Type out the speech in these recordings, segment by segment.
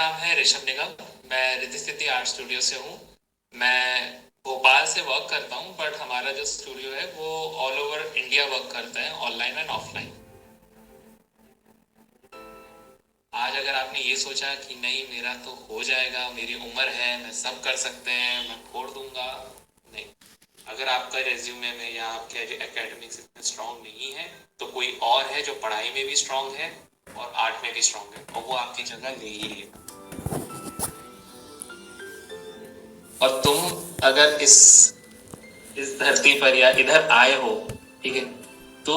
नाम है ऋषभ निगम। मैं रिद्धि सिद्धि आर्ट स्टूडियो से हूँ। मैं भोपाल से वर्क करता हूँ, बट हमारा जो स्टूडियो है वो ऑल ओवर इंडिया वर्क करता है, ऑनलाइन एंड ऑफलाइन। आज अगर आपने ये सोचा कि नहीं मेरा तो हो जाएगा, मेरी उम्र है, मैं सब कर सकते हैं, मैं फोड़ दूंगा, नहीं। अगर आपका रेज्यूमे में या आपके एकेडमिक्स इतने स्ट्रांग नहीं है तो कोई और है जो पढ़ाई में भी स्ट्रांग है और आर्ट में भी स्ट्रांग है, और वो आपकी जगह ले ही लेगा। और तुम अगर इस धरती पर या इधर आए हो, ठीक है, तो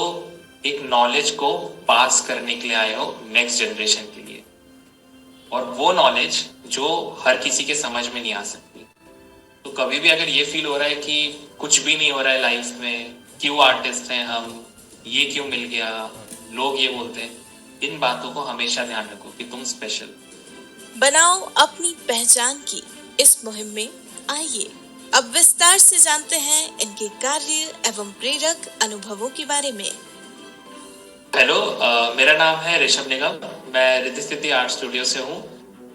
एक नॉलेज को पास करने के लिए आए हो नेक्स्ट जनरेशन के लिए। और वो नॉलेज जो हर किसी के समझ में नहीं आ सकती। तो कभी भी अगर ये फील हो रहा है कि कुछ भी नहीं हो रहा है लाइफ में, क्यों आर्टिस्ट हैं हम, ये क्यों मिल गया, लोग ये बोलते हैं, इन बातों को हमेशा ध्यान रखो कि तुम स्पेशल। बनाओ अपनी पहचान की इस मुहिम में आइए। अब विस्तार से जानते हैं इनके कार्य एवं प्रेरक अनुभवों के बारे में। हेलो, मेरा नाम है ऋषभ निगम। मैं रिद्धि सिद्धि आर्ट स्टूडियो से हूँ।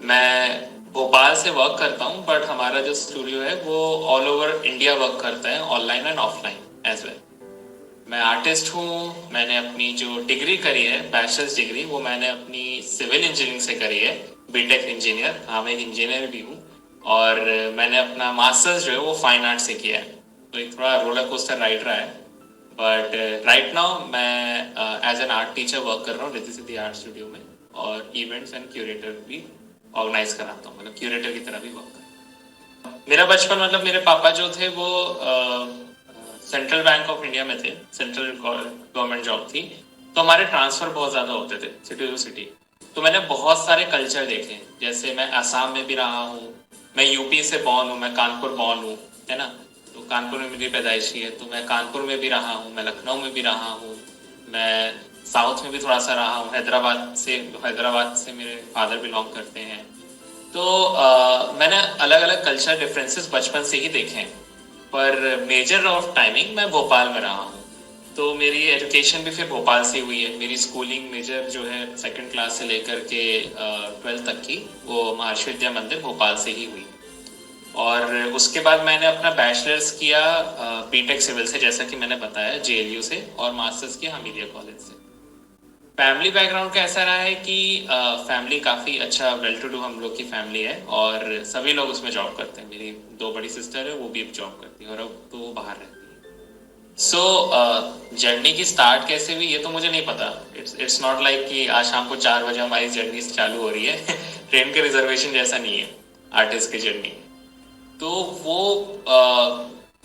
मैं भोपाल से वर्क करता हूँ, बट हमारा जो स्टूडियो है वो ऑल ओवर इंडिया वर्क करता है, online and offline as well. मैं आर्टिस्ट हूँ। मैंने अपनी जो डिग्री करी है, बैचलर्स डिग्री, वो मैंने अपनी सिविल इंजीनियरिंग से करी है, बीटेक इंजीनियर। हाँ, मैं एक इंजीनियर भी हूँ। और मैंने अपना मास्टर्स जो है वो फाइन आर्ट से किया है। तो एक थोड़ा रोलर कोस्टर राइड रहा है, बट राइट नाउ मैं as an art teacher work कर रहा हूँ रिद्धि सिद्धि आर्ट स्टूडियो में। और इवेंट्स एंड क्यूरेटर भी ऑर्गेनाइज कराता हूँ, मतलब क्यूरेटर की तरह भी वर्क करता हूँ। मेरा बचपन, मतलब मेरे पापा जो थे वो सेंट्रल बैंक ऑफ इंडिया में थे, सेंट्रल गवर्नमेंट जॉब थी। तो हमारे ट्रांसफर बहुत ज़्यादा होते थे सिटी टू सिटी। तो मैंने बहुत सारे कल्चर देखे, जैसे मैं असम में भी रहा हूँ, मैं यूपी से बॉर्न हूँ, मैं कानपुर बॉर्न हूँ, है ना। तो कानपुर में मेरी पैदाइशी है, तो मैं कानपुर में भी रहा हूँ, मैं लखनऊ में भी रहा हूँ, मैं साउथ में भी थोड़ा सा रहा हूँ, हैदराबाद से मेरे फादर बिलोंग करते हैं। तो मैंने अलग अलग कल्चर डिफरेंसेस बचपन से ही देखे हैं। पर मेजर ऑफ टाइमिंग मैं भोपाल में रहा हूँ। तो मेरी एजुकेशन भी फिर भोपाल से हुई है। मेरी स्कूलिंग मेजर जो है सेकंड क्लास से लेकर के 12th तक की, वो महर्षि विद्या मंदिर भोपाल से ही हुई। और उसके बाद मैंने अपना बैचलर्स किया बीटेक सिविल से, जैसा कि मैंने बताया, जेएलयू से, और मास्टर्स किया हमीदिया कॉलेज से। फैमिली बैकग्राउंड कैसा रहा है कि फैमिली काफ़ी अच्छा, वेल टू डू हम लोग की फैमिली है, और सभी लोग उसमें जॉब करते हैं। मेरी दो बड़ी सिस्टर है, वो भी अब जॉब करती है, और अब तो वो बाहर रहती है। सो जर्नी की स्टार्ट कैसे हुई ये तो मुझे नहीं पता। इट्स नॉट लाइक कि आज शाम को 4 बजे हमारी जर्नी चालू हो रही है ट्रेन के रिजर्वेशन जैसा नहीं है आर्टिस्ट की जर्नी। तो वो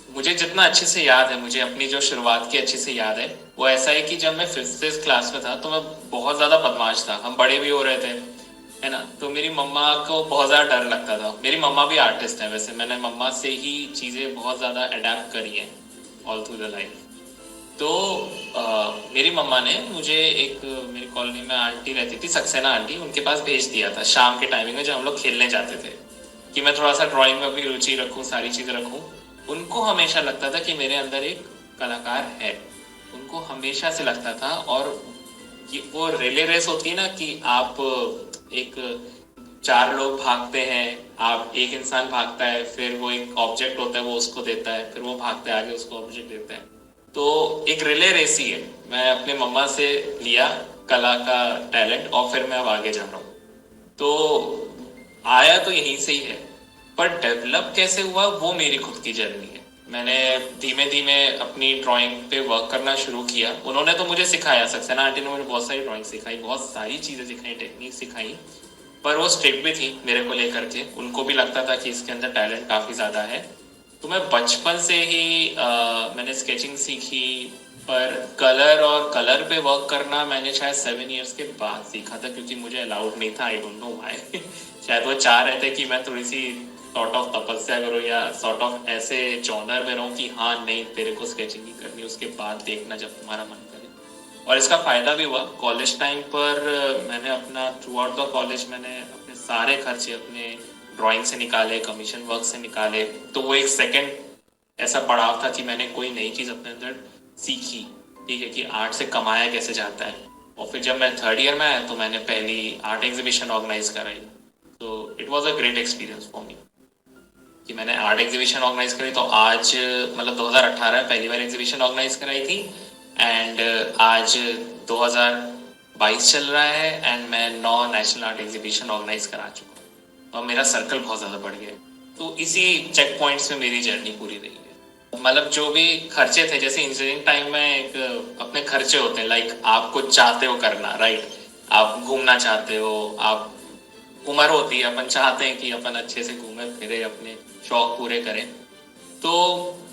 मुझे जितना अच्छे से याद है, मुझे अपनी जो शुरुआत की अच्छे से याद है, वो ऐसा है कि जब मैं 5th क्लास में था तो मैं बहुत ज़्यादा बदमाश था। हम बड़े भी हो रहे थे, है ना। तो मेरी मम्मा को बहुत ज़्यादा डर लगता था। मेरी मम्मा भी आर्टिस्ट है वैसे, मैंने मम्मा से ही चीज़ें बहुत ज़्यादा अडेप्ट करी हैं ऑल थ्रू द लाइफ। तो मेरी मम्मा ने मुझे एक, मेरी कॉलोनी में आंटी रहती थी, सक्सेना आंटी, उनके पास भेज दिया था शाम के टाइमिंग में जब हम लोग खेलने जाते थे, कि मैं थोड़ा सा ड्राइंग में अपनी रुचि रखूँ, सारी चीज़ रखूँ। उनको हमेशा लगता था कि मेरे अंदर एक कलाकार है, उनको हमेशा से लगता था। और ये वो रिले रेस होती है ना, कि आप एक, 4 लोग भागते हैं, आप एक इंसान भागता है, फिर वो एक ऑब्जेक्ट होता है वो उसको देता है, फिर वो भागता है आगे, उसको ऑब्जेक्ट देता है। तो एक रिले रेस ही है। मैं अपने मम्मा से लिया कला का टैलेंट, और फिर मैं अब आगे जा रहा हूँ। तो आया तो यहीं से ही है, पर डेवलप कैसे हुआ वो मेरी खुद की जर्नी है। मैंने धीमे धीमे अपनी ड्राइंग पे वर्क करना शुरू किया। उन्होंने तो मुझे सिखाया, सक्सेना आंटी ने मुझे बहुत सारी ड्राइंग सिखाई, बहुत सारी चीज़ें सिखाई, टेक्निक सिखाई। पर वो स्ट्रिक्ट भी थी मेरे को लेकर के, उनको भी लगता था कि इसके अंदर टैलेंट काफ़ी ज़्यादा है। तो मैं बचपन से ही मैंने स्केचिंग सीखी। पर कलर पे वर्क करना मैंने शायद 7 इयर्स के बाद सीखा था, क्योंकि मुझे अलाउड नहीं था, आई डोंट नो व्हाई शायद वो चाह रहे थे कि मैं थोड़ी सी सॉर्ट ऑफ तपस्या करूँ, या सॉर्ट ऑफ ऐसे जॉनर में रहूँ कि हाँ नहीं, तेरे को स्केचिंग ही करनी, उसके बाद देखना जब तुम्हारा मन करे। और इसका फ़ायदा भी हुआ कॉलेज टाइम पर। मैंने अपना थ्रू आउट द कॉलेज मैंने अपने सारे खर्चे अपने ड्राइंग से निकाले, कमीशन वर्क से निकाले। तो वो एक सेकंड ऐसा पड़ाव था कि मैंने कोई नई चीज़ अपने अंदर सीखी, ठीक है, कि आर्ट से कमाया कैसे जाता है। और फिर जब मैं 3rd ईयर में आया तो मैंने पहली आर्ट एग्जीबिशन ऑर्गेनाइज कराई। तो it was a great experience for me कि मैंने आर्ट एग्जीबिशन ऑर्गेनाइज करी। तो आज मतलब 2018 में पहली बार एग्जीबिशन ऑर्गेनाइज कराई थी एंड आज 2022 चल रहा है एंड मैं 9 नेशनल आर्ट एग्जीबिशन ऑर्गेनाइज करा चुका हूँ और मेरा सर्कल बहुत ज़्यादा बढ़ गया है। तो इसी चेक पॉइंट्स में मेरी जर्नी पूरी रही है। मतलब जो भी खर्चे थे, जैसे इंजीनियरिंग टाइम में एक अपने खर्चे होते हैं, लाइक आप कुछ चाहते हो करना, राइट, आप घूमना चाहते हो, आप उम्र होती है, अपन चाहते हैं कि अपन अच्छे से घूमे फिरे, अपने शौक पूरे करें। तो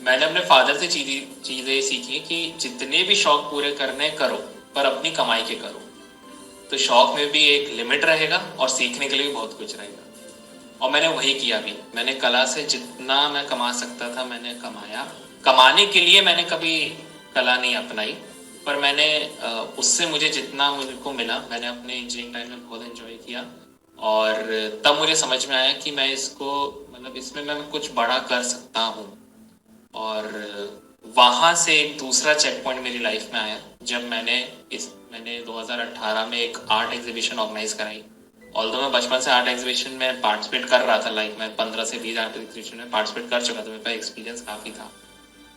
मैंने अपने फादर से चीज़ें सीखी कि जितने भी शौक पूरे करने करो, पर अपनी कमाई के करो। तो शौक में भी एक लिमिट रहेगा और सीखने के लिए भी बहुत कुछ रहेगा। और मैंने वही किया भी। मैंने कला से जितना मैं कमा सकता था मैंने कमाया। कमाने के लिए मैंने कभी कला नहीं अपनाई, पर मैंने उससे मुझे जितना मुझको मिला मैंने अपने इंजीनियरिंग टाइम में बहुत एंजॉय किया। और तब मुझे समझ में आया कि मैं इसको मतलब इसमें मैं कुछ बड़ा कर सकता हूँ। और वहाँ से एक दूसरा चेक पॉइंट मेरी लाइफ में आया जब मैंने 2018 में एक आर्ट एग्जीबिशन ऑर्गेनाइज कराई। ऑल्दो मैं बचपन से आर्ट एग्जीबिशन में पार्टिसिपेट कर रहा था, लाइक मैं 15 से 20 आर्ट एग्जीबिशन में पार्टिसिपेट कर चुका था, मेरे पास एक्सपीरियंस काफ़ी था।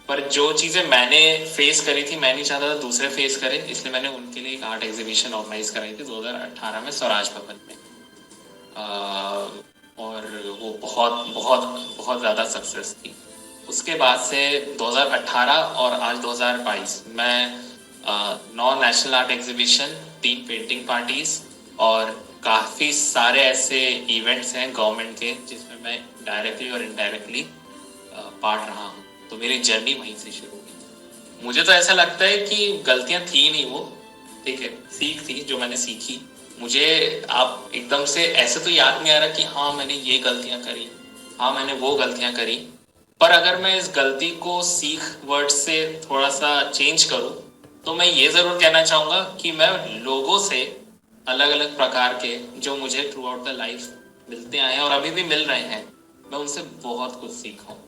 पर जो चीज़ें मैंने फेस करी थी मैं नहीं चाहता था दूसरे फेस करें, इसलिए मैंने उनके लिए एक आर्ट एग्जीबिशन ऑर्गेनाइज कराई थी 2018 में स्वराज भवन में। और वो बहुत बहुत बहुत ज़्यादा सक्सेस थी। उसके बाद से 2018 और आज 2022 मैं 9 national art exhibition, 3 painting parties और काफ़ी सारे ऐसे इवेंट्स हैं गवर्नमेंट के जिसमें मैं डायरेक्टली और इनडायरेक्टली पार्ट रहा हूँ। तो मेरी जर्नी वहीं से शुरू हुई। मुझे तो ऐसा लगता है कि गलतियाँ थी नहीं वो, ठीक है, सीख थी जो मैंने सीखी। मुझे आप एकदम से ऐसे तो याद नहीं आ रहा कि हाँ मैंने ये गलतियां करी, हाँ मैंने वो गलतियां करी। पर अगर मैं इस गलती को सीख वर्ड से थोड़ा सा चेंज करूँ तो मैं ये ज़रूर कहना चाहूँगा कि मैं लोगों से अलग अलग प्रकार के जो मुझे थ्रू आउट द लाइफ मिलते आए हैं और अभी भी मिल रहे हैं, मैं उनसे बहुत कुछ सीखा हूँ।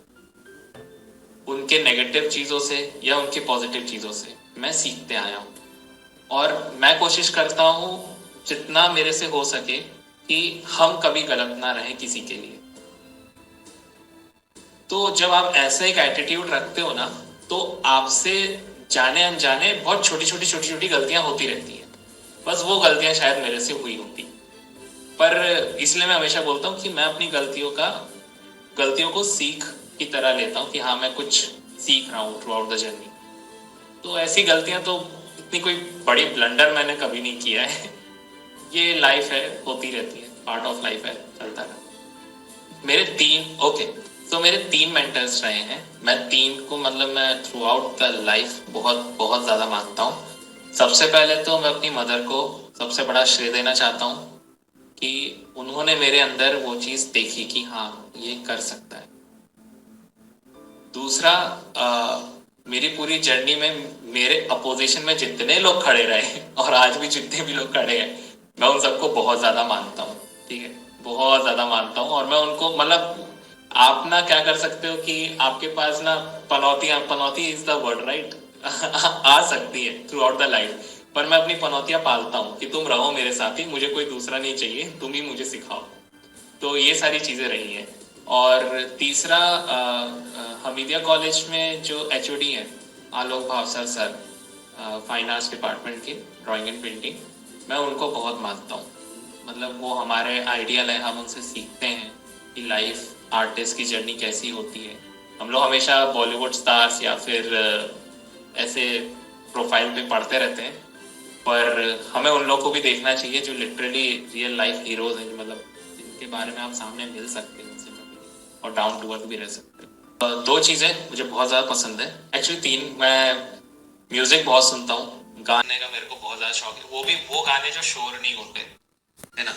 उनके नेगेटिव चीज़ों से या उनके पॉजिटिव चीज़ों से मैं सीखते आया हूँ। और मैं कोशिश करता हूँ जितना मेरे से हो सके कि हम कभी गलत ना रहें किसी के लिए। तो जब आप ऐसा एक एटीट्यूड रखते हो ना, तो आपसे जाने अनजाने बहुत छोटी छोटी गलतियां होती रहती हैं। बस वो गलतियां शायद मेरे से हुई होती, पर इसलिए मैं हमेशा बोलता हूँ कि मैं अपनी गलतियों को सीख की तरह लेता हूँ कि हाँ मैं कुछ सीख रहा हूँ थ्रू आउट द जर्नी। तो ऐसी गलतियां तो इतनी कोई बड़ी ब्लंडर मैंने कभी नहीं किया है। ये लाइफ है, होती रहती है, पार्ट ऑफ लाइफ है, चलता है। मेरे 3 मेंटर्स रहे हैं। मैं 3 को मतलब मैं थ्रू आउट द लाइफ बहुत बहुत ज़्यादा मानता हूँ। सबसे पहले तो मैं अपनी मदर को सबसे बड़ा श्रेय देना चाहता हूँ कि उन्होंने मेरे अंदर वो चीज़ देखी कि हाँ ये कर सकता है। दूसरा, मेरी पूरी जर्नी में मेरे अपोजिशन में जितने लोग खड़े रहे और आज भी जितने भी लोग खड़े हैं, मैं उन सबको बहुत ज़्यादा मानता हूँ, ठीक है, बहुत ज़्यादा मानता हूँ। और मैं उनको मतलब आप ना क्या कर सकते हो कि आपके पास ना पनौती इज द वर्ड, राइट, आ सकती है थ्रू आउट द लाइफ, पर मैं अपनी पनौतियाँ पालता हूँ कि तुम रहो मेरे साथ ही, मुझे कोई दूसरा नहीं चाहिए, तुम ही मुझे सिखाओ। तो ये सारी चीज़ें रही हैं। और तीसरा, हमीदिया कॉलेज में जो एचओडी हैं Alok Bhavsar sir, fine arts department के ड्राइंग एंड पेंटिंग, मैं उनको बहुत मानता हूँ। मतलब वो हमारे आइडियल है, हम उनसे सीखते हैं कि लाइफ आर्टिस्ट की जर्नी कैसी होती है। हम लोग हमेशा बॉलीवुड स्टार्स या फिर ऐसे प्रोफाइल पे पढ़ते रहते हैं, पर हमें उन लोग को भी देखना चाहिए जो लिटरली रियल लाइफ हीरोज हैं, मतलब जिनके बारे में आप सामने मिल सकते हैं उनसे कभी और डाउन टू अर्थ भी रह सकते हैं। 2 चीज़ें मुझे बहुत ज़्यादा पसंद है, एक्चुअली 3। मैं म्यूज़िक बहुत सुनता हूँ, गाने का मेरे को बहुत ज़्यादा शौक है, वो भी वो गाने जो शोर नहीं होते, है ना,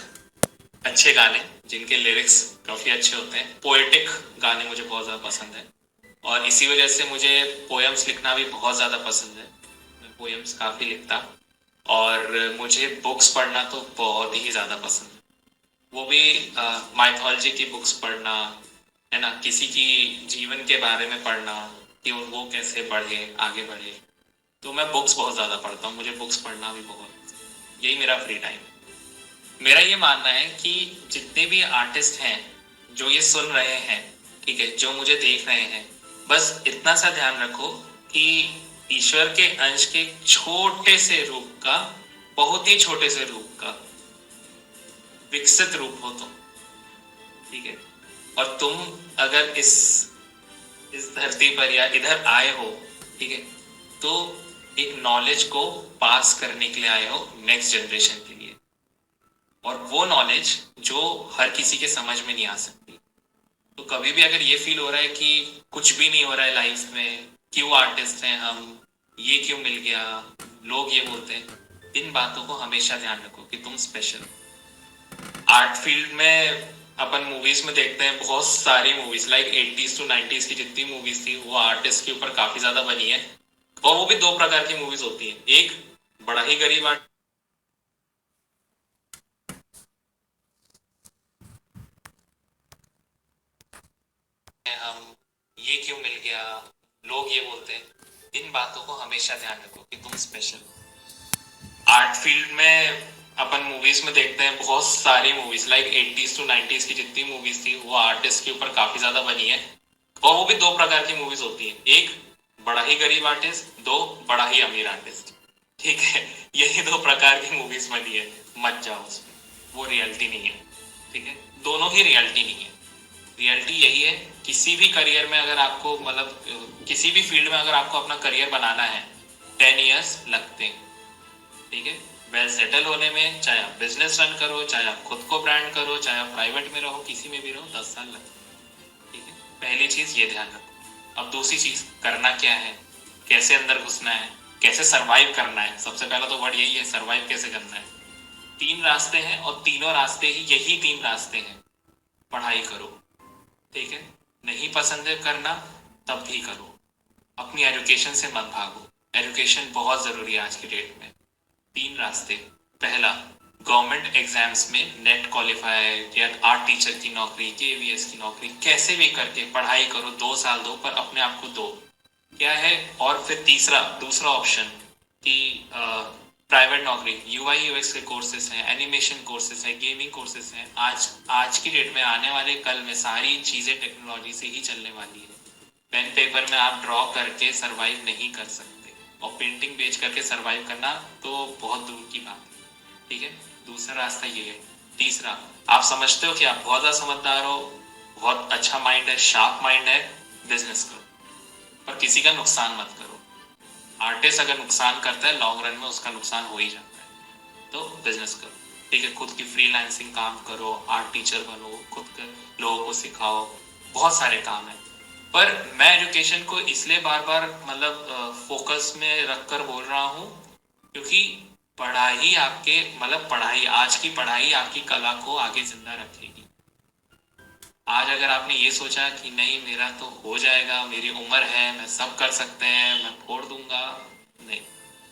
अच्छे गाने जिनके लिरिक्स काफ़ी अच्छे होते हैं। पोएटिक गाने मुझे बहुत ज़्यादा पसंद है और इसी वजह से मुझे पोएम्स लिखना भी बहुत ज़्यादा पसंद है। मैं पोएम्स काफ़ी लिखता और मुझे बुक्स पढ़ना तो बहुत ही ज़्यादा पसंद है। वो भी माइथोलॉजी की बुक्स पढ़ना, है ना, किसी की जीवन के बारे में पढ़ना कि वो कैसे बढ़े, आगे बढ़े। तो मैं बुक्स बहुत ज़्यादा पढ़ता हूँ, मुझे बुक्स पढ़ना भी बहुत, यही मेरा फ्री टाइम। मेरा ये मानना है कि जितने भी आर्टिस्ट हैं जो ये सुन रहे हैं, ठीक है, जो मुझे देख रहे हैं, बस इतना सा ध्यान रखो कि ईश्वर के अंश के छोटे से रूप का, बहुत ही छोटे से रूप का विकसित रूप हो तुम, ठीक है। और तुम अगर इस धरती पर या इधर आए हो, ठीक है, तो एक नॉलेज को पास करने के लिए आए हो नेक्स्ट जनरेशन के लिए, और वो नॉलेज जो हर किसी के समझ में नहीं आ सकती। तो कभी भी अगर ये फील हो रहा है कि कुछ भी नहीं हो रहा है लाइफ में, क्यों आर्टिस्ट हैं हम, ये क्यों मिल गया, लोग ये बोलते हैं, इन बातों को हमेशा ध्यान रखो कि तुम स्पेशल। आर्ट फील्ड में अपन मूवीज में देखते हैं, बहुत सारी movies like 80s to 90s की जितनी मूवीज थी वो आर्टिस्ट के ऊपर काफी ज्यादा बनी है। और वो भी दो प्रकार की मूवीज होती है, एक बड़ा ही गरीब आर्ट हम, ये क्यों मिल गया, लोग ये बोलते हैं, इन बातों को हमेशा ध्यान रखो कि तुम स्पेशल। आर्ट फील्ड में अपन मूवीज में देखते हैं, बहुत सारी movies like 80s to 90s की जितनी मूवीज थी वो आर्टिस्ट के ऊपर काफी ज्यादा बनी है। और वो भी दो प्रकार की मूवीज होती है, एक बड़ा ही गरीब आर्टिस्ट, दो बड़ा ही अमीर आर्टिस्ट, ठीक है। यही दो प्रकार की मूवीज बनी है, मत जाओ उसमें, वो रियलिटी नहीं है, ठीक है। दोनों ही रियलिटी नहीं है। रियलिटी यही है, किसी भी करियर में अगर आपको मतलब किसी भी फील्ड में अगर आपको अपना करियर बनाना है, 10 years लगते हैं, ठीक है, वेल सेटल होने में। चाहे आप बिजनेस रन करो, चाहे आप खुद को ब्रांड करो, चाहे आप प्राइवेट में रहो, किसी में भी रहो, 10 साल लगते हैं, ठीक है। पहली चीज ये ध्यान रखो। अब दूसरी चीज, करना क्या है, कैसे अंदर घुसना है, कैसे सरवाइव करना है। सबसे पहला तो वर्ड यही है, सरवाइव कैसे करना है। 3 रास्ते हैं और तीनों रास्ते ही यही 3 रास्ते हैं। पढ़ाई करो, ठीक है, नहीं पसंद है करना तब भी करो, अपनी एजुकेशन से मत भागो, एजुकेशन बहुत जरूरी है आज की डेट में। 3 रास्ते, पहला गवर्नमेंट एग्जाम्स में नेट क्वालिफाई या आर्ट टीचर की नौकरी, केवीएस की नौकरी, कैसे भी करके पढ़ाई करो, 2 साल दो पर अपने आप को दो, क्या है। और फिर तीसरा, दूसरा ऑप्शन कि प्राइवेट नौकरी, यूआई यूएक्स के कोर्सेज हैं, एनिमेशन कोर्सेज हैं, गेमिंग कोर्सेज हैं। आज की डेट में, आने वाले कल में सारी चीजें टेक्नोलॉजी से ही चलने वाली है। पेन पेपर में आप ड्रॉ करके सरवाइव नहीं कर सकते, और पेंटिंग बेच करके सरवाइव करना तो बहुत दूर की बात है, ठीक है। दूसरा रास्ता ये है। तीसरा, आप समझते हो कि आप बहुत ज्यादा समझदार हो, बहुत अच्छा माइंड है, शार्प माइंड है, बिजनेस करो, पर किसी का नुकसान मत करो। आर्टिस्ट अगर नुकसान करता है, लॉन्ग रन में उसका नुकसान हो ही जाता है। तो बिजनेस करो, ठीक है, खुद की फ्रीलांसिंग काम करो, आर्ट टीचर बनो, खुद के लोगों को सिखाओ, बहुत सारे काम है। पर मैं एजुकेशन को इसलिए बार बार मतलब फोकस में रखकर बोल रहा हूँ, क्योंकि पढ़ाई आपके मतलब पढ़ाई, आज की पढ़ाई आपकी कला को आगे जिंदा रखेगी। आज अगर आपने ये सोचा कि नहीं मेरा तो हो जाएगा, मेरी उम्र है, मैं सब कर सकते हैं, मैं फोड़ दूंगा, नहीं।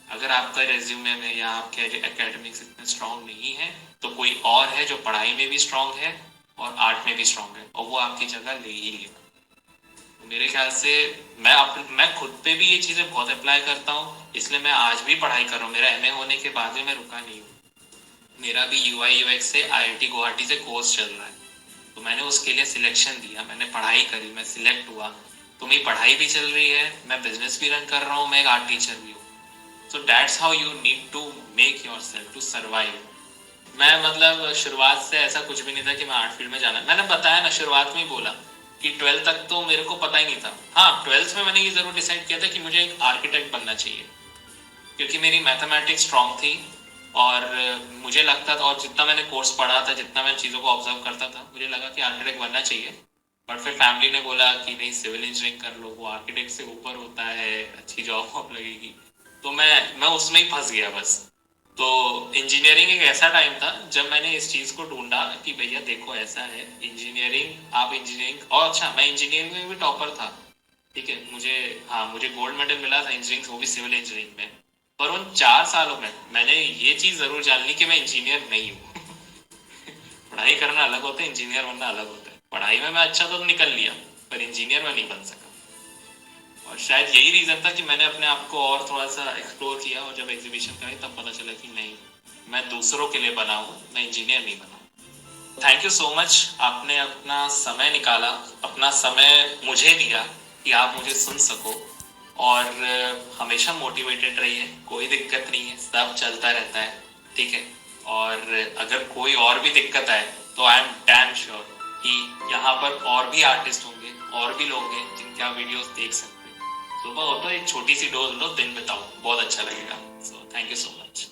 अगर आपका रेज्यूमे में या आपके एकेडमिक्स इतने स्ट्रांग नहीं है, तो कोई और है जो पढ़ाई में भी स्ट्रांग है और आर्ट में भी स्ट्रांग है, और वो आपकी जगह ले ही लेगा। तो मेरे ख्याल से मैं खुद पे भी ये चीज़ें बहुत अप्लाई करता हूँ, इसलिए मैं आज भी पढ़ाई कर रहा हूँ। मेरा एमए होने के बाद भी मैं रुका नहीं हूँ। मेरा भी यूआई यूएक्स से आईआईटी गुवाहाटी से कोर्स चल रहा है, तो मैंने उसके लिए सिलेक्शन दिया, मैंने पढ़ाई करी, मैं सिलेक्ट हुआ। तो मेरी पढ़ाई भी चल रही है, मैं बिजनेस भी रन कर रहा हूँ, मैं एक आर्ट टीचर भी हूँ। So that's how you need to make yourself to survive. मैं मतलब शुरुआत से ऐसा कुछ भी नहीं था कि मैं आर्ट फील्ड में जाना, मैंने बताया ना, शुरुआत में ही बोला कि 12th तक तो मेरे को पता ही नहीं था। हाँ, 12th में मैंने ये जरूर डिसाइड किया था कि मुझे एक आर्किटेक्ट बनना चाहिए, क्योंकि मेरी मैथमेटिक्स स्ट्रांग थी, और मुझे लगता था, और जितना मैंने कोर्स पढ़ा था, जितना मैं चीज़ों को ऑब्जर्व करता था, मुझे लगा कि आर्किटेक्ट बनना चाहिए। बट फिर फैमिली ने बोला कि नहीं, सिविल इंजीनियरिंग कर लो, वो आर्किटेक्ट से ऊपर होता है, अच्छी जॉब वॉब लगेगी। तो मैं उसमें ही फंस गया बस। तो इंजीनियरिंग एक ऐसा टाइम था जब मैंने इस चीज़ को ढूंढा कि भैया देखो ऐसा है इंजीनियरिंग, आप इंजीनियरिंग, और अच्छा मैं इंजीनियरिंग में भी टॉपर था, ठीक है, मुझे, हाँ, मुझे गोल्ड मेडल मिला था इंजीनियरिंग, वो भी सिविल इंजीनियरिंग में। पर उन 4 सालों में मैंने ये चीज़ ज़रूर जान ली कि मैं इंजीनियर नहीं हूँ। पढ़ाई करना अलग होता है, इंजीनियर बनना अलग होता है। पढ़ाई में मैं अच्छा तो निकल लिया, पर इंजीनियर में नहीं बन सका। और शायद यही रीज़न था कि मैंने अपने आप को और थोड़ा सा एक्सप्लोर किया, और जब एग्जीबिशन कराई तब पता चला कि नहीं, मैं दूसरों के लिए बना हूँ, मैं इंजीनियर नहीं बना। थैंक यू सो मच, आपने अपना समय निकाला, अपना समय मुझे दिया कि आप मुझे सुन सको, और हमेशा मोटिवेटेड रहिए, कोई दिक्कत नहीं है, सब चलता रहता है, ठीक है। और अगर कोई और भी दिक्कत आए तो आई एम डैम श्योर कि यहाँ पर और भी आर्टिस्ट होंगे, और भी लोग हैं जिनके आप वीडियोस देख सकते हैं। सुबह होता है, एक छोटी सी डोज लो, दिन बिताओ, बहुत अच्छा लगेगा। So thank you so much.